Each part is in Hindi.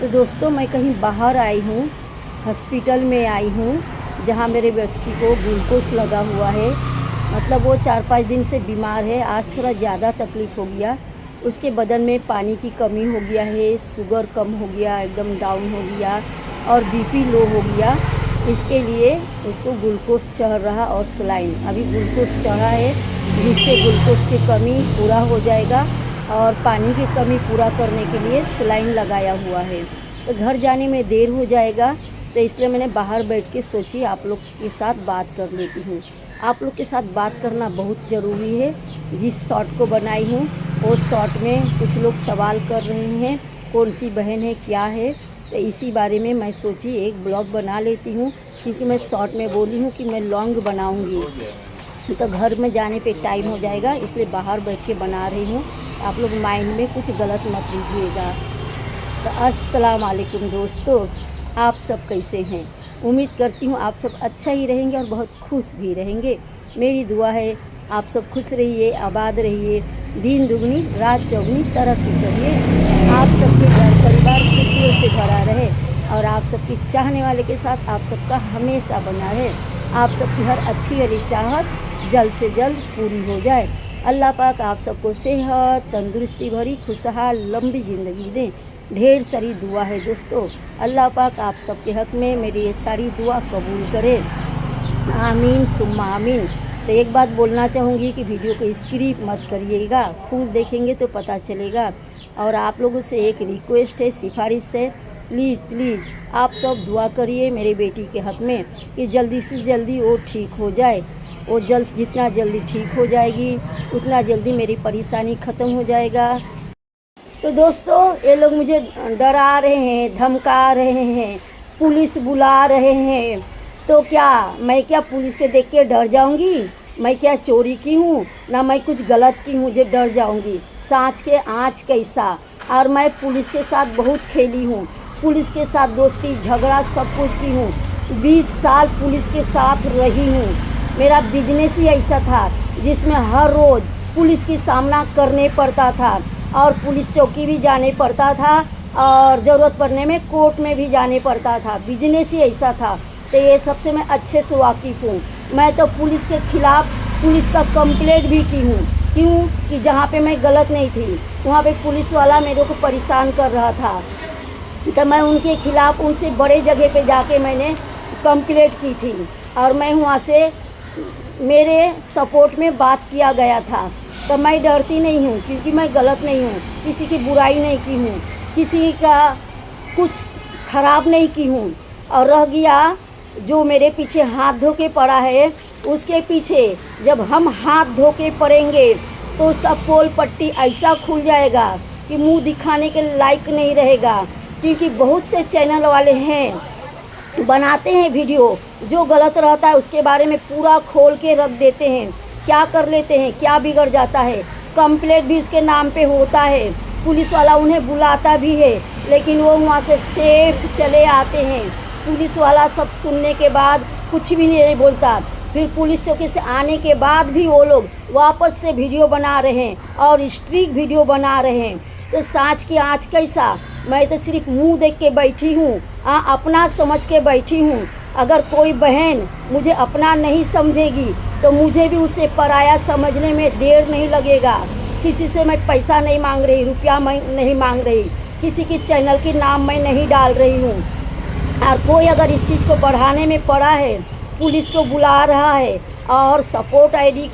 तो दोस्तों मैं कहीं बाहर आई हूँ, हॉस्पिटल में आई हूँ जहाँ मेरे बच्ची को ग्लूकोज लगा हुआ है। मतलब वो 4-5 दिन से बीमार है। आज थोड़ा ज़्यादा तकलीफ़ हो गया। उसके बदन में पानी की कमी हो गया है, शुगर कम हो गया, एकदम डाउन हो गया और बीपी लो हो गया। इसके लिए उसको ग्लूकोज चढ़ रहा और सलाइन अभी ग्लूकोज चढ़ा है, जिससे ग्लूकोज की कमी पूरा हो जाएगा और पानी की कमी पूरा करने के लिए सलाइन लगाया हुआ है। तो घर जाने में देर हो जाएगा, तो इसलिए मैंने बाहर बैठ के सोची आप लोग के साथ बात कर लेती हूँ। आप लोग के साथ बात करना बहुत ज़रूरी है। जिस शॉर्ट को बनाई हूँ वो शॉर्ट में कुछ लोग सवाल कर रहे हैं कौन सी बहन है, क्या है, तो इसी बारे में मैं सोची एक ब्लॉग बना लेती हूँ। क्योंकि मैं शॉर्ट में बोली हूँ कि मैं लॉन्ग बनाऊँगी, तो घर में जाने पे टाइम हो जाएगा, इसलिए बाहर बैठ के बना रही हूँ। आप लोग माइंड में कुछ गलत मत लीजिएगा। तो अस्सलाम वालेकुम दोस्तों, आप सब कैसे हैं? उम्मीद करती हूँ आप सब अच्छा ही रहेंगे और बहुत खुश भी रहेंगे। मेरी दुआ है आप सब खुश रहिए, आबाद रहिए, दिन दुगनी रात चौगनी तरक्की करिए। आप सबके घर परिवार खुशियों से भरा रहे और आप सबकी चाहने वाले के साथ आप सबका हमेशा बना रहे। आप सबकी हर अच्छी वाली चाहत जल्द से जल्द पूरी हो जाए। अल्लाह पाक आप सबको सेहत, तंदुरुस्ती भरी खुशहाल लंबी ज़िंदगी दें। ढेर सारी दुआ है दोस्तों। अल्लाह पाक आप सबके हक़ में मेरी ये सारी दुआ कबूल करे। आमीन सुम्मा आमीन। तो एक बात बोलना चाहूँगी कि वीडियो को स्किप मत करिएगा, खुद देखेंगे तो पता चलेगा। और आप लोगों से एक रिक्वेस्ट है, सिफारिश है, प्लीज़ आप सब दुआ करिए मेरे बेटी के हक़ में कि जल्दी से जल्दी वो ठीक हो जाए। वो जितना जल्दी ठीक हो जाएगी उतना जल्दी मेरी परेशानी ख़त्म हो जाएगा। तो दोस्तों ये लोग मुझे डरा रहे हैं, धमका रहे हैं, पुलिस बुला रहे हैं। तो क्या मैं क्या पुलिस के देख के डर जाऊंगी? मैं क्या चोरी की हूँ? ना मैं कुछ गलत की हूँ जो डर जाऊंगी। सांच के आँच कैसा। और मैं पुलिस के साथ बहुत खेली हूँ, पुलिस के साथ दोस्ती झगड़ा सब कुछ की हूँ। 20 साल पुलिस के साथ रही हूँ। मेरा बिजनेस ही ऐसा था जिसमें हर रोज़ पुलिस की सामना करने पड़ता था और पुलिस चौकी भी जाने पड़ता था और ज़रूरत पड़ने में कोर्ट में भी जाने पड़ता था। बिजनेस ही ऐसा था। तो ये सबसे मैं अच्छे से वाकिफ़ हूँ। मैं तो पुलिस के ख़िलाफ़ पुलिस का कंप्लेंट भी की हूँ। क्यों कि जहाँ पे मैं गलत नहीं थी वहाँ पे पुलिस वाला मेरे को परेशान कर रहा था, तो मैं उनके ख़िलाफ़ उनसे बड़े जगह पे जाके मैंने कंप्लेंट की थी और मैं वहाँ से मेरे सपोर्ट में बात किया गया था। तो मैं डरती नहीं हूँ क्योंकि मैं गलत नहीं हूँ, किसी की बुराई नहीं की हूँ, किसी का कुछ ख़राब नहीं की हूँ। और रह गया जो मेरे पीछे हाथ धो के पड़ा है, उसके पीछे जब हम हाथ धो के पड़ेंगे तो उसका पोल पट्टी ऐसा खुल जाएगा कि मुंह दिखाने के लायक नहीं रहेगा। क्योंकि बहुत से चैनल वाले हैं बनाते हैं वीडियो, जो गलत रहता है उसके बारे में पूरा खोल के रख देते हैं। क्या कर लेते हैं, क्या बिगड़ जाता है, कंप्लेंट भी उसके नाम पे होता है, पुलिस वाला उन्हें बुलाता भी है, लेकिन वो वहाँ से सेफ चले आते हैं। पुलिस वाला सब सुनने के बाद कुछ भी नहीं बोलता। फिर पुलिस चौकी से आने के बाद भी वो लोग वापस से वीडियो बना रहे हैं और स्ट्रिक वीडियो बना रहे हैं। तो सांच की आँच कैसा। मैं तो सिर्फ मुंह देख के बैठी हूँ, अपना समझ के बैठी हूँ। अगर कोई बहन मुझे अपना नहीं समझेगी तो मुझे भी उसे पराया समझने में देर नहीं लगेगा। किसी से मैं पैसा नहीं मांग रही, रुपया मैं नहीं मांग रही, किसी की चैनल के नाम मैं नहीं डाल रही हूँ। और कोई अगर इस चीज़ को बढ़ाने में पड़ा है, पुलिस को बुला रहा है और सपोर्ट आईडी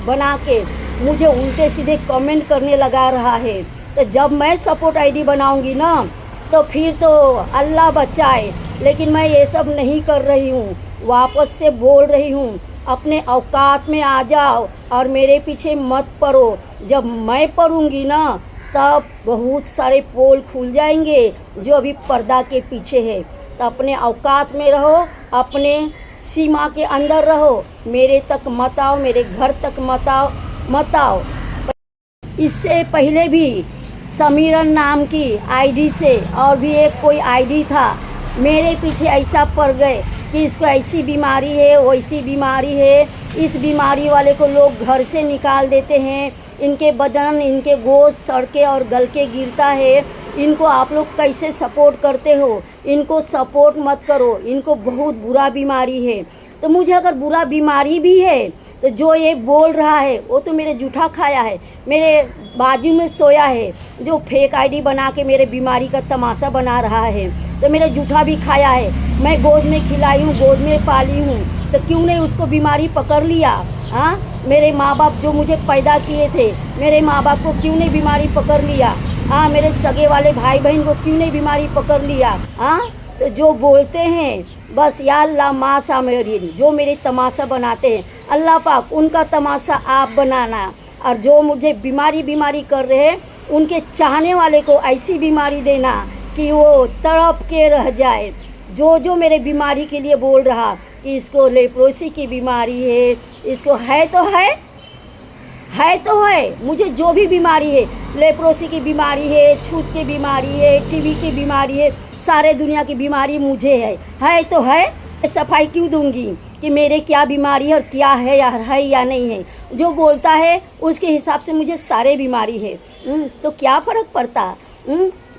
बना के मुझे उल्टे सीधे कमेंट करने लगा रहा है, तो जब मैं सपोर्ट आईडी बनाऊंगी ना तो फिर तो अल्लाह बचाए। लेकिन मैं ये सब नहीं कर रही हूँ। वापस से बोल रही हूँ, अपने औकात में आ जाओ और मेरे पीछे मत पड़ो। जब मैं पड़ूंगी ना तब बहुत सारे पोल खुल जाएंगे जो अभी पर्दा के पीछे है। तो अपने औकात में रहो, अपने सीमा के अंदर रहो, मेरे तक मत आओ, मेरे घर तक मत आओ। इससे पहले भी समीरन नाम की आईडी से और भी एक कोई आईडी था, मेरे पीछे ऐसा पड़ गए कि इसको ऐसी बीमारी है, वैसी बीमारी है। इस बीमारी वाले को लोग घर से निकाल देते हैं, इनके बदन, इनके गोश्त सड़ के और गल के गिरता है। इनको आप लोग कैसे सपोर्ट करते हो, इनको सपोर्ट मत करो, इनको बहुत बुरा बीमारी है। तो मुझे अगर बुरा बीमारी भी है तो जो ये बोल रहा है वो तो मेरे जूठा खाया है, मेरे बाजू में सोया है, जो फेक आईडी बना के मेरे बीमारी का तमाशा बना रहा है, तो मेरे जूठा भी खाया है। मैं गोद में खिलाई हूँ, गोद में पाली हूँ, तो क्यों नहीं उसको बीमारी पकड़ लिया? हाँ, मेरे माँ बाप जो मुझे पैदा किए थे, मेरे माँ बाप को क्यों नहीं बीमारी पकड़ लिया? हाँ, मेरे सगे वाले भाई बहन को क्यों नहीं बीमारी पकड़ लिया? हाँ, तो जो बोलते हैं बस या अल्लाह मासा मेरी, जो मेरे तमाशा बनाते हैं अल्लाह पाक उनका तमाशा आप बनाना, और जो मुझे बीमारी कर रहे हैं उनके चाहने वाले को ऐसी बीमारी देना कि वो तड़प के रह जाए। जो मेरे बीमारी के लिए बोल रहा कि इसको लेप्रोसी की बीमारी है, इसको है तो है, मुझे जो भी बीमारी है, लेप्रोसी की बीमारी है, छूत की बीमारी है, टीबी की बीमारी है, सारे दुनिया की बीमारी मुझे है तो है। सफाई क्यों दूंगी कि मेरे क्या बीमारी है और क्या है या नहीं है? जो बोलता है उसके हिसाब से मुझे सारे बीमारी है। तो क्या फ़र्क पड़ता?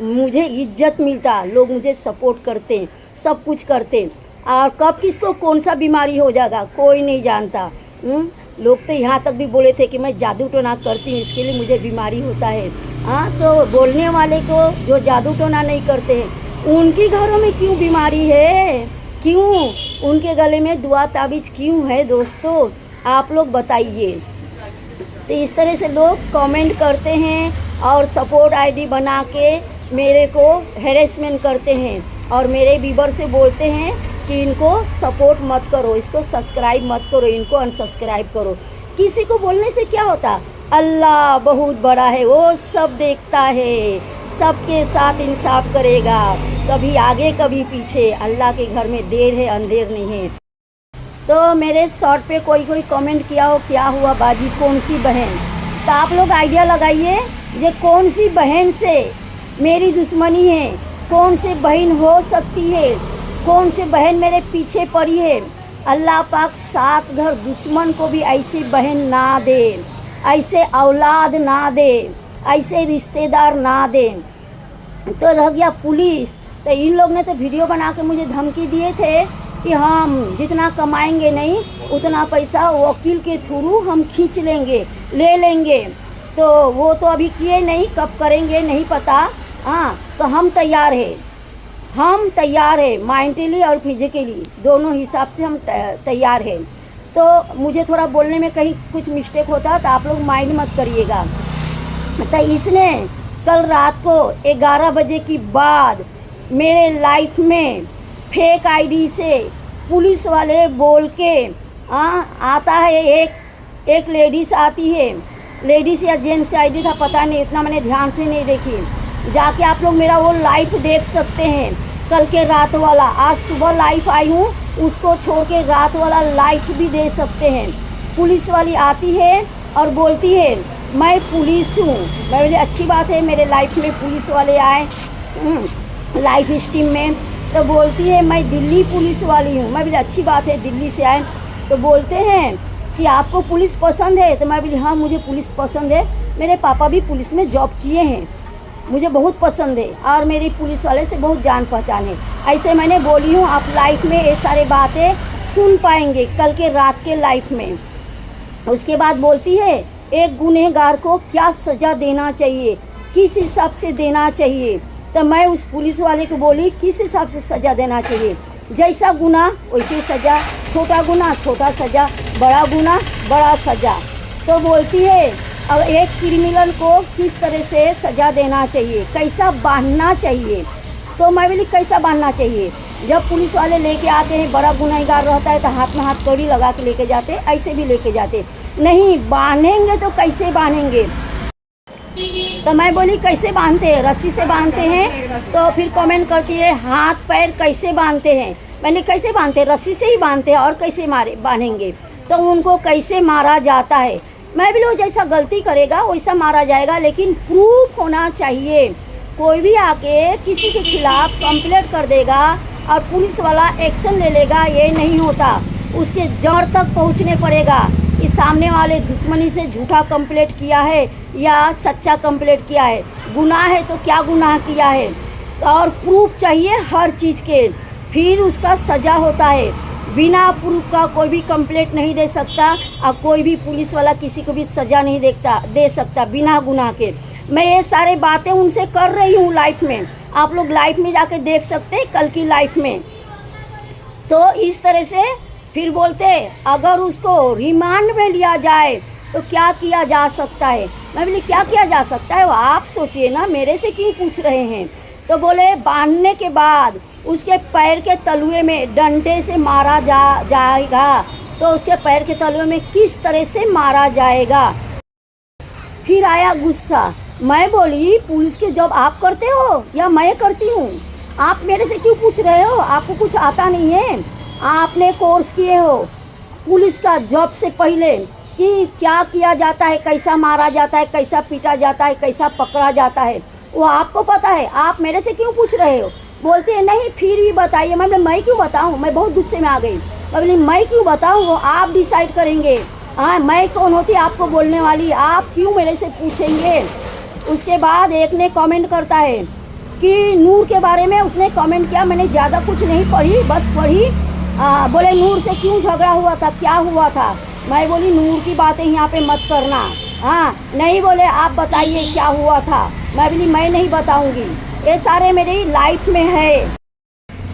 मुझे इज्जत मिलता, लोग मुझे सपोर्ट करते, सब कुछ करते, और कब किसको कौन सा बीमारी हो जाएगा कोई नहीं जानता। लोग तो यहाँ तक भी बोले थे कि मैं जादू टोना करती हूँ, इसके लिए मुझे बीमारी होता है। हाँ, तो बोलने वाले को जो जादू टोना नहीं करते हैं उनके घरों में क्यों बीमारी है? क्यों उनके गले में दुआ ताबीज़ क्यों है? दोस्तों आप लोग बताइए। तो इस तरह से लोग कमेंट करते हैं और सपोर्ट आईडी बना के मेरे को हैरेसमेंट करते हैं और मेरे व्यूअर से बोलते हैं कि इनको सपोर्ट मत करो, इसको सब्सक्राइब मत करो, इनको अनसब्सक्राइब करो। किसी को बोलने से क्या होता? अल्लाह बहुत बड़ा है, वो सब देखता है, सबके साथ इंसाफ करेगा, कभी आगे कभी पीछे। अल्लाह के घर में देर है अंधेर नहीं है। तो मेरे शॉर्ट पे कोई कमेंट किया हो क्या हुआ बाजी, कौन सी बहन? तो आप लोग आइडिया लगाइए ये कौन सी बहन से मेरी दुश्मनी है, कौन सी बहन हो सकती है, कौन सी बहन मेरे पीछे पड़ी है। अल्लाह पाक 7 घर दुश्मन को भी ऐसी बहन ना दे, ऐसे औलाद ना दे, ऐसे रिश्तेदार ना दे। तो रह गया पुलिस, तो इन लोग ने तो वीडियो बना के मुझे धमकी दिए थे कि हम जितना कमाएंगे नहीं उतना पैसा वकील के थ्रू हम खींच लेंगे, ले लेंगे। तो वो तो अभी किए नहीं, कब करेंगे नहीं पता। हाँ, तो हम तैयार है मेंटली और फिजिकली दोनों हिसाब से हम तैयार हैं। तो मुझे थोड़ा बोलने में कहीं कुछ मिस्टेक होता तो आप लोग माइंड मत करिएगा। तो इसने कल रात को 11 बजे की बाद मेरे लाइफ में फेक आईडी से पुलिस वाले बोल के आता है। एक लेडीज़ आती है, लेडीज़ या जेंट्स का आईडी था पता नहीं, इतना मैंने ध्यान से नहीं देखी। जाके आप लोग मेरा वो लाइव देख सकते हैं, कल के रात वाला। आज सुबह लाइव आई हूँ, उसको छोड़ के रात वाला लाइव भी दे सकते हैं। पुलिस वाली आती है और बोलती है मैं पुलिस हूँ। मैं बोली अच्छी बात है, मेरे लाइफ में पुलिस वाले आए लाइव स्ट्रीम में। तो बोलती है मैं दिल्ली पुलिस वाली हूँ। मैं बोली अच्छी बात है, दिल्ली से आए। तो बोलते हैं कि आपको पुलिस पसंद है? तो मैं बोली हाँ मुझे पुलिस पसंद है, मेरे पापा भी पुलिस में जॉब किए हैं, मुझे बहुत पसंद है और मेरी पुलिस वाले से बहुत जान पहचान है। ऐसे मैंने बोली हूँ, आप लाइव में ये सारे बातें सुन पाएंगे कल के रात के लाइव में। उसके बाद बोलती है एक गुनहगार को क्या सज़ा देना चाहिए, किस हिसाब से देना चाहिए। तो मैं उस पुलिस वाले को बोली किस हिसाब से सज़ा देना चाहिए, जैसा गुनाह वैसी सज़ा, छोटा गुनाह छोटा सज़ा, बड़ा गुनाह बड़ा सज़ा। तो बोलती है अब एक क्रिमिनल को किस तरह से सज़ा देना चाहिए, कैसा बांधना चाहिए। तो मैं बोली कैसा बांधना चाहिए? जब पुलिस वाले लेके आते हैं, बड़ा गुनहगार रहता है तो हाथ में हाथ कड़ी लगा के लेके जाते, ऐसे भी लेके जाते नहीं। बांधेंगे तो कैसे बांधेंगे? तो मैं बोली कैसे बांधते हैं? रस्सी से बांधते हैं। तो फिर कमेंट करती है हाथ पैर कैसे बांधते हैं? मैंने कैसे बांधते हैं? रस्सी से ही बांधते हैं, और कैसे बांधेंगे? तो उनको कैसे मारा जाता है? मैं भी लोग जैसा गलती करेगा वैसा मारा जाएगा, लेकिन प्रूफ होना चाहिए। कोई भी आके किसी के खिलाफ कंप्लेंट कर देगा और पुलिस वाला एक्शन ले लेगा, ये नहीं होता। उसके जड़ तक पहुंचने पड़ेगा, कि सामने वाले दुश्मनी से झूठा कंप्लेंट किया है या सच्चा कंप्लेंट किया है। गुनाह है तो क्या गुनाह किया है, और प्रूफ चाहिए हर चीज़ के, फिर उसका सज़ा होता है। बिना प्रूफ का कोई भी कंप्लेंट नहीं दे सकता और कोई भी पुलिस वाला किसी को भी सज़ा नहीं दे सकता बिना गुनाह के। मैं ये सारे बातें उनसे कर रही हूँ लाइफ में, आप लोग लाइफ में जाके देख सकते हैं कल की लाइफ में। तो इस तरह से फिर बोलते अगर उसको रिमांड में लिया जाए तो क्या किया जा सकता है। मैं बोली क्या किया जा सकता है वो आप सोचिए ना, मेरे से क्यों पूछ रहे हैं। तो बोले बांधने के बाद उसके पैर के तलुए में डंडे से मारा जाएगा। तो उसके पैर के तलुए में किस तरह से मारा जाएगा। फिर आया गुस्सा। मैं बोली पुलिस के जॉब आप करते हो या मैं करती हूँ, आप मेरे से क्यों पूछ रहे हो, आपको कुछ आता नहीं है। आपने कोर्स किए हो पुलिस का जॉब से पहले कि क्या किया जाता है, कैसा मारा जाता है, कैसा पीटा जाता है, कैसा पकड़ा जाता है, वो आपको पता है। आप मेरे से क्यों पूछ रहे हो। बोलते हैं नहीं फिर भी बताइए। मैं क्यों बताऊँ, मैं बहुत गुस्से में आ गई। मैं बोली मैं क्यों बताऊँ, वो आप डिसाइड करेंगे। हाँ मैं कौन होती आपको बोलने वाली, आप क्यों मेरे से पूछेंगे। उसके बाद एक ने कमेंट करता है कि नूर के बारे में उसने कमेंट किया। मैंने ज़्यादा कुछ नहीं पढ़ी, बस पढ़ी। बोले नूर से क्यों झगड़ा हुआ था, क्या हुआ था। मैं बोली नूर की बातें यहाँ पे मत करना। हाँ नहीं, बोले आप बताइए क्या हुआ था। मैं बोली मैं नहीं बताऊँगी, ये सारे मेरी लाइफ में है।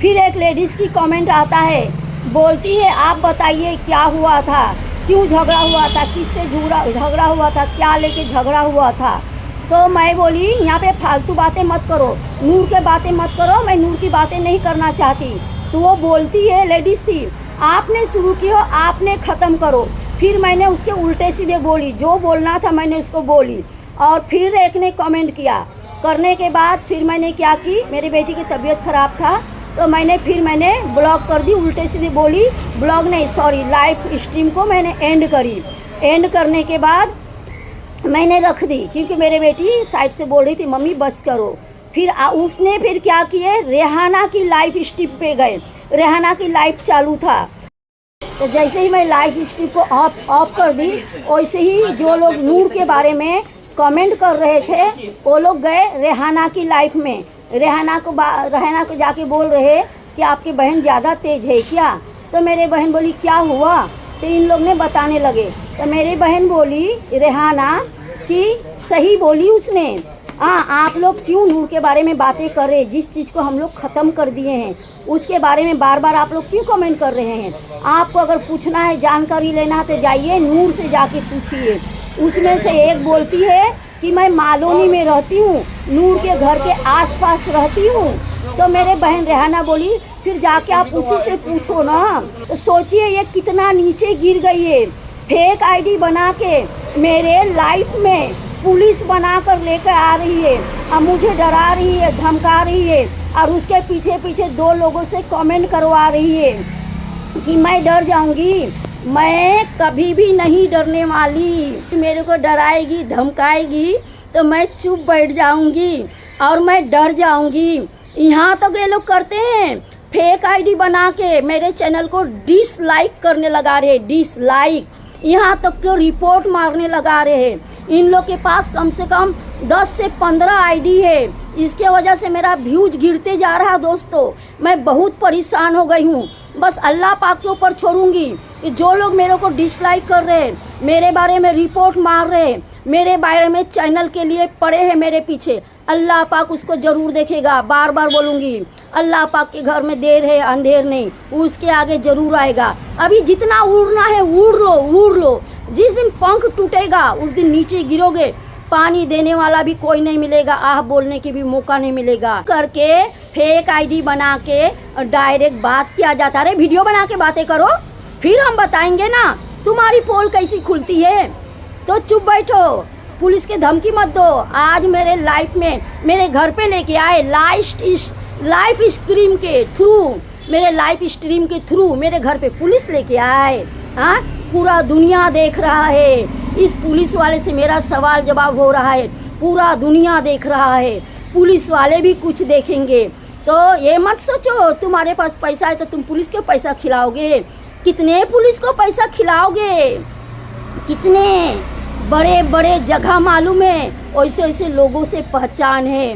फिर एक लेडीज़ की कमेंट आता है, बोलती है आप बताइए क्या हुआ था, क्यों झगड़ा हुआ था, किससे झगड़ा हुआ था, क्या लेके झगड़ा हुआ था। तो मैं बोली यहाँ पे फालतू बातें मत करो, नूर के बातें मत करो, मैं नूर की बातें नहीं करना चाहती। तो वो बोलती है, लेडीज़ थी, आपने शुरू की हो आपने ख़त्म करो। फिर मैंने उसके उल्टे सीधे बोली, जो बोलना था मैंने उसको बोली। और फिर एक ने कमेंट किया, करने के बाद फिर मैंने क्या की, मेरी बेटी की तबीयत ख़राब था तो मैंने ब्लॉक कर दी, उल्टे सीधे बोली, ब्लॉग नहीं सॉरी लाइव स्ट्रीम को मैंने एंड करी। एंड करने के बाद मैंने रख दी क्योंकि मेरे बेटी साइड से बोल रही थी मम्मी बस करो। फिर उसने फिर क्या किए, रेहाना की लाइव स्ट्रीम पे गए, रेहाना की लाइव चालू था। तो जैसे ही मैं लाइव स्ट्रीम को ऑफ कर दी, वैसे ही जो लोग नूर के बारे में कमेंट कर रहे थे वो लोग गए रेहाना की लाइफ में। रेहाना को जाके बोल रहे कि आपकी बहन ज़्यादा तेज है क्या। तो मेरे बहन बोली क्या हुआ, तो इन लोग ने बताने लगे। तो मेरी बहन बोली रेहाना कि सही बोली उसने, आप लोग क्यों नूर के बारे में बातें कर रहे हैं, जिस चीज़ को हम लोग ख़त्म कर दिए हैं उसके बारे में बार बार आप लोग क्यों कमेंट कर रहे हैं। आपको अगर पूछना है, जानकारी लेना है तो जाइए नूर से जाके पूछिए। उसमें से एक बोलती है कि मैं मालोनी में रहती हूँ, नूर के घर के आसपास रहती हूँ। तो मेरे बहन रेहाना बोली फिर जाके आप उसी से पूछो ना। तो सोचिए ये कितना नीचे गिर गई है, फेक आईडी बना के मेरे लाइफ में पुलिस बनाकर लेकर आ रही है और मुझे डरा रही है, धमका रही है, और उसके पीछे पीछे 2 लोगों से कमेंट करवा रही है कि मैं डर जाऊंगी। मैं कभी भी नहीं डरने वाली, मेरे को डराएगी धमकाएगी तो मैं चुप बैठ जाऊंगी और मैं डर जाऊंगी। यहाँ तो ये लोग करते हैं, फेक आईडी बना के मेरे चैनल को डिसलाइक करने लगा रहे, डिसलाइक, यहाँ तक तो रिपोर्ट मारने लगा रहे हैं। इन लोग के पास कम से कम 10 से 15 आईडी है, इसके वजह से मेरा व्यूज गिरते जा रहा। दोस्तों मैं बहुत परेशान हो गई हूँ। बस अल्लाह पाक के ऊपर छोड़ूंगी कि जो लोग मेरे को डिसलाइक कर रहे हैं, मेरे बारे में रिपोर्ट मार रहे हैं, मेरे बारे में चैनल के लिए पड़े हैं मेरे पीछे, अल्लाह पाक उसको जरूर देखेगा। बार बार बोलूँगी, अल्लाह पाक के घर में देर है अंधेर नहीं, उसके आगे जरूर आएगा। अभी जितना उड़ना है उड़ लो, उड़ लो। जिस दिन पंख टूटेगा उस दिन नीचे गिरोगे, पानी देने वाला भी कोई नहीं मिलेगा, आह बोलने की भी मौका नहीं मिलेगा। करके फेक आईडी बना के डायरेक्ट बात किया जाता है। वीडियो बना के बातें करो, फिर हम बताएंगे ना तुम्हारी पोल कैसी खुलती है। तो चुप बैठो, पुलिस के धमकी मत दो। आज मेरे लाइफ में मेरे घर पे लेके आए, लाइव स्ट्रीम के थ्रू, मेरे लाइव स्ट्रीम के थ्रू मेरे घर पे पुलिस लेके आए। हाँ, पूरा दुनिया देख रहा है। इस पुलिस वाले से मेरा सवाल जवाब हो रहा है, पूरा दुनिया देख रहा है, पुलिस वाले भी कुछ देखेंगे। तो ये मत सोचो तुम्हारे पास पैसा है तो तुम पुलिस को पैसा खिलाओगे। कितने पुलिस को पैसा खिलाओगे? कितने बड़े बड़े जगह मालूम है, वैसे वैसे लोगों से पहचान है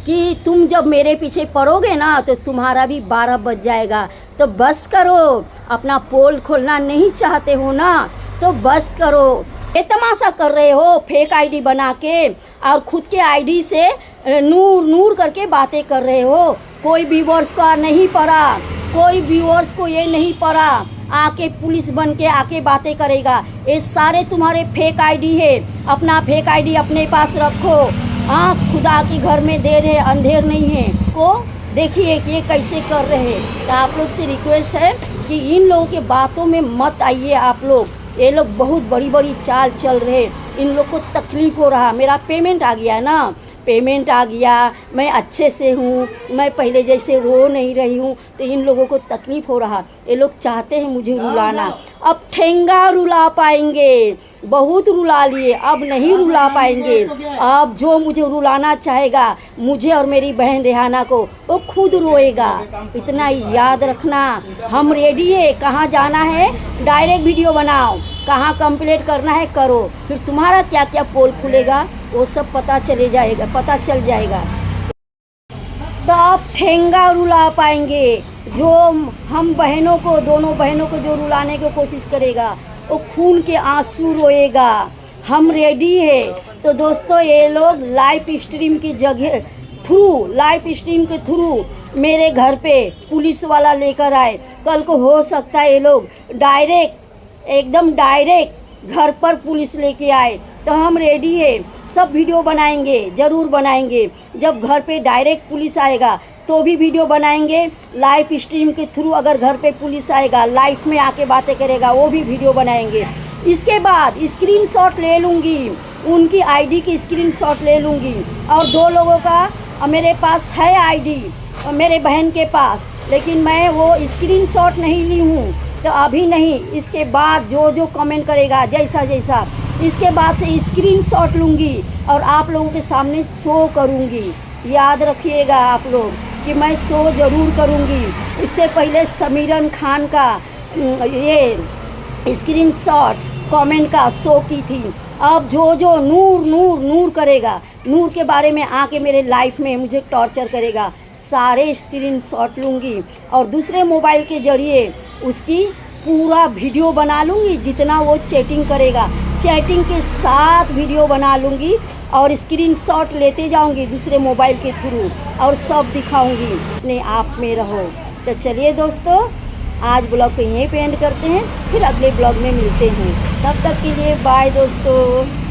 कि तुम जब मेरे पीछे पड़ोगे ना तो तुम्हारा भी 12 बज जाएगा। तो बस करो, अपना पोल खोलना नहीं चाहते हो ना तो बस करो। ये तमाशा कर रहे हो फेक आईडी बना के और खुद के आईडी से नूर नूर करके बातें कर रहे हो। कोई व्यूअर्स का नहीं पड़ा, कोई व्यूअर्स को ये नहीं पड़ा आके पुलिस बन के आके बातें करेगा। ये सारे तुम्हारे फेक आईडी है। अपना फेक आईडी अपने पास रखो। खुदा के घर में देर है अंधेर नहीं है। को देखिए कि ये कैसे कर रहे हैं। तो आप लोग से रिक्वेस्ट है कि इन लोगों के बातों में मत आइए आप लोग। ये लोग बहुत बड़ी बड़ी चाल चल रहे। इन लोग को तकलीफ़ हो रहा। मेरा पेमेंट आ गया ना, पेमेंट आ गया, मैं अच्छे से हूँ, मैं पहले जैसे रो नहीं रही हूँ, तो इन लोगों को तकलीफ़ हो रहा। ये लोग चाहते हैं मुझे रुलाना। अब ठेंगा रुला पाएंगे, बहुत रुला लिए, अब नहीं रुला पाएंगे। अब जो मुझे रुलाना चाहेगा, मुझे और मेरी बहन रेहाना को, वो खुद रोएगा। इतना याद रखना, हम रेडी है। कहाँ जाना है डायरेक्ट वीडियो बनाओ, कहाँ कंप्लेंट करना है करो, फिर तुम्हारा क्या क्या पोल खुलेगा वो सब पता चल जाएगा। तो आप ठेंगा रुला पाएंगे। जो हम बहनों को, दोनों बहनों को जो रुलाने की कोशिश करेगा वो खून के आंसू रोएगा। हम रेडी है। तो दोस्तों ये लोग लाइव स्ट्रीम की जगह लाइव स्ट्रीम के थ्रू मेरे घर पे पुलिस वाला लेकर आए। कल को हो सकता है ये लोग एकदम डायरेक्ट घर पर पुलिस लेके आए। तो हम रेडी है, सब वीडियो बनाएंगे, ज़रूर बनाएंगे। जब घर पे डायरेक्ट पुलिस आएगा तो भी वीडियो बनाएंगे। लाइव स्ट्रीम के थ्रू अगर घर पे पुलिस आएगा, लाइव में आके बातें करेगा, वो भी वीडियो बनाएंगे। इसके बाद स्क्रीनशॉट ले लूँगी, उनकी आईडी की स्क्रीनशॉट ले लूँगी। और 2 लोगों का मेरे पास है आईडी, मेरे बहन के पास, लेकिन मैं वो स्क्रीनशॉट नहीं ली हूँ। तो अभी नहीं, इसके बाद जो कमेंट करेगा जैसा इसके बाद से स्क्रीनशॉट लूँगी और आप लोगों के सामने शो करूँगी। याद रखिएगा आप लोग कि मैं शो ज़रूर करूँगी। इससे पहले समीरन खान का ये स्क्रीनशॉट कमेंट का शो की थी। अब जो नूर करेगा, नूर के बारे में आके मेरे लाइफ में मुझे टॉर्चर करेगा, सारे स्क्रीनशॉट लूँगी और दूसरे मोबाइल के ज़रिए उसकी पूरा वीडियो बना लूँगी। जितना वो चैटिंग करेगा, चैटिंग के साथ वीडियो बना लूँगी और स्क्रीनशॉट लेते जाऊँगी दूसरे मोबाइल के थ्रू और सब दिखाऊँगी। अपने आप में रहो। तो चलिए दोस्तों, आज ब्लॉग को यहीं पे एंड करते हैं, फिर अगले ब्लॉग में मिलते हैं। तब तक के लिए बाय दोस्तों।